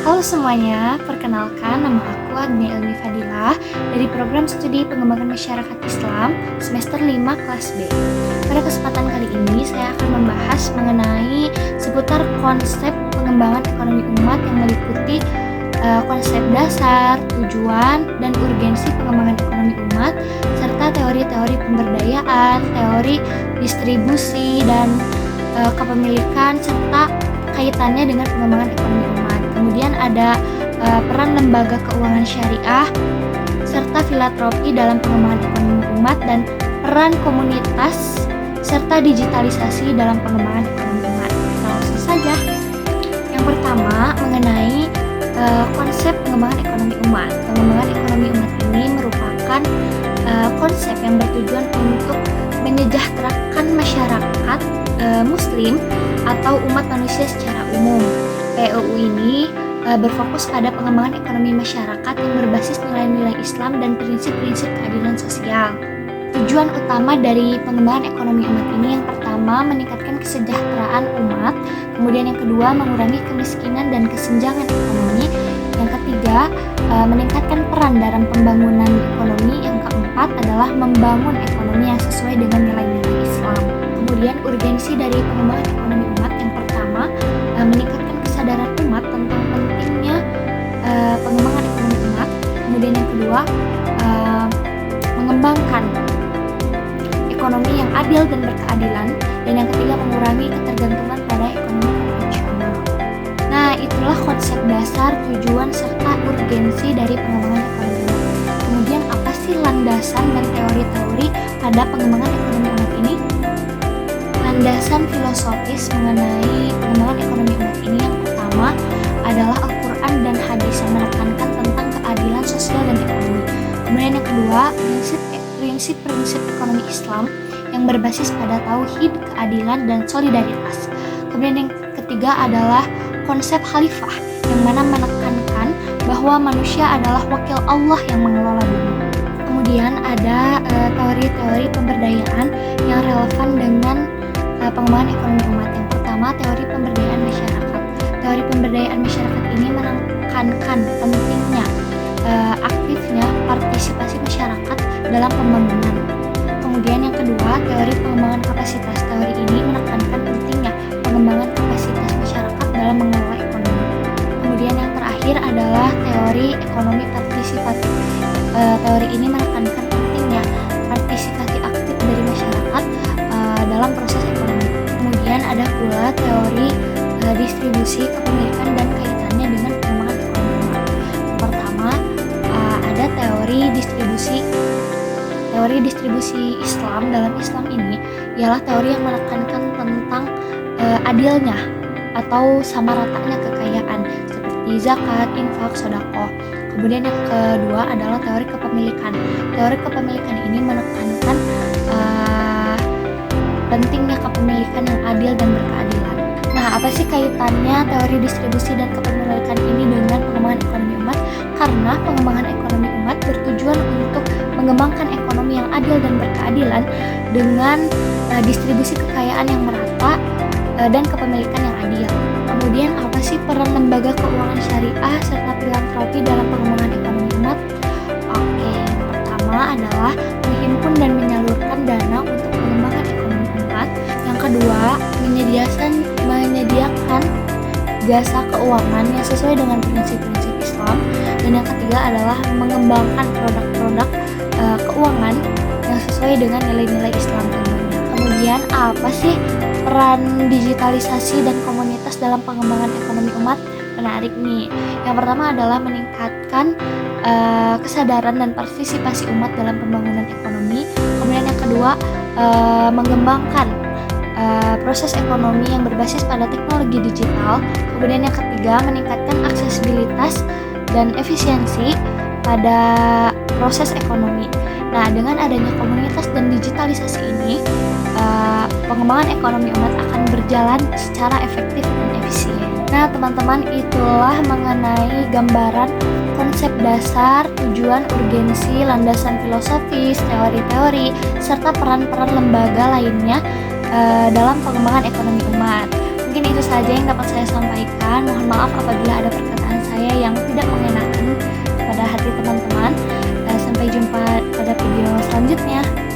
Halo semuanya, perkenalkan nama aku Agni Elmi Fadilah dari program studi pengembangan masyarakat Islam semester 5 kelas B. Pada kesempatan kali ini saya akan membahas mengenai seputar konsep pengembangan ekonomi umat yang meliputi konsep dasar, tujuan, dan urgensi pengembangan ekonomi umat serta teori-teori pemberdayaan, teori distribusi dan kepemilikan serta kaitannya dengan pengembangan ekonomi umat. Kemudian ada peran lembaga keuangan syariah serta filantropi dalam pengembangan ekonomi umat dan peran komunitas serta digitalisasi dalam pengembangan ekonomi umat. Kita langsung saja. Yang pertama mengenai konsep pengembangan ekonomi umat. Pengembangan ekonomi umat ini merupakan konsep yang bertujuan untuk menyejahterakan masyarakat muslim atau umat manusia secara umum. PEU ini berfokus pada pengembangan ekonomi masyarakat yang berbasis nilai-nilai Islam dan prinsip-prinsip keadilan sosial. Tujuan utama dari pengembangan ekonomi umat ini yang pertama meningkatkan kesejahteraan umat, kemudian yang kedua mengurangi kemiskinan dan kesenjangan ekonomi, yang ketiga meningkatkan peran dalam pembangunan ekonomi, yang keempat adalah membangun ekonomi yang sesuai dengan nilai-nilai Islam. Kemudian urgensi dari pengembangan ekonomi umat yang pertama meningkatkan kesadaran umat tentang pentingnya pengembangan ekonomi umat. Kemudian yang kedua mengembangkan ekonomi yang adil dan berkeadilan, dan yang ketiga mengurangi ketergantungan pada ekonomi konvensional. Nah, itulah konsep dasar, tujuan serta urgensi dari pengembangan ekonomi umat. Kemudian apa sih landasan dan teori-teori pada pengembangan ekonomi umat ini? Landasan filosofis mengenai pengembangan ekonomi umat ini yang pertama adalah Al-Quran dan hadis yang menekankan tentang keadilan sosial dan ekonomi. Kemudian yang kedua, prinsip-prinsip ekonomi Islam yang berbasis pada tauhid, keadilan, dan solidaritas. Kemudian yang ketiga adalah konsep khalifah yang mana menekankan bahwa manusia adalah wakil Allah yang mengelola bumi. Kemudian ada teori-teori pemberdayaan yang relevan dengan pengembangan ekonomi umat. Yang pertama, teori pemberdayaan masyarakat. Teori pemberdayaan masyarakat ini menekankan pentingnya aktifnya partisipasi masyarakat dalam pembangunan. Kemudian yang kedua, teori pengembangan kapasitas. Teori ini menekankan pentingnya pengembangan kapasitas masyarakat dalam mengelola ekonomi. Kemudian yang terakhir adalah teori ekonomi partisipatif. Teori ini menekankan pentingnya partisipasi aktif dari masyarakat dalam proses ekonomi. Kemudian ada pula teori distribusi kepemilikan dan kaitannya dengan pengembangan ekonomi umat. Yang pertama ada teori distribusi Islam. Dalam Islam ini ialah teori yang menekankan tentang adilnya atau sama ratanya kekayaan seperti zakat, infak, sedekah. Kemudian yang kedua adalah teori kepemilikan. Teori kepemilikan ini menekankan pentingnya kepemilikan yang adil dan berkeadilan. Nah, apa sih kaitannya teori distribusi dan kepemilikan ini dengan pengembangan ekonomi umat? Karena pengembangan ekonomi umat bertujuan untuk mengembangkan ekonomi yang adil dan berkeadilan dengan distribusi kekayaan yang merata dan kepemilikan yang adil. Kemudian apa sih peran lembaga keuangan syariah serta filantropi dalam pengembangan ekonomi umat? Oke, yang pertama adalah menghimpun dan menyalurkan dana untuk pengembangan ekonomi umat. Yang kedua, menyediakan jasa keuangan yang sesuai dengan prinsip-prinsip Islam. Dan yang ketiga adalah mengembangkan produk-produk keuangan yang sesuai dengan nilai-nilai Islam tentunya. Kemudian apa sih peran digitalisasi dan komunitas dalam pengembangan ekonomi umat? Menarik nih. Yang pertama adalah meningkatkan kesadaran dan partisipasi umat dalam pembangunan ekonomi. Kemudian yang kedua mengembangkan proses ekonomi yang berbasis pada teknologi digital. Kemudian yang ketiga meningkatkan aksesibilitas dan efisiensi pada proses ekonomi. Nah, dengan adanya komunitas dan digitalisasi ini, pengembangan ekonomi umat akan berjalan secara efektif dan efisien. Nah, teman-teman, itulah mengenai gambaran konsep dasar, tujuan, urgensi, landasan filosofis, teori-teori, serta peran-peran lembaga lainnya dalam pengembangan ekonomi umat. Mungkin itu saja yang dapat saya sampaikan. Mohon maaf apabila ada perkataan saya selanjutnya.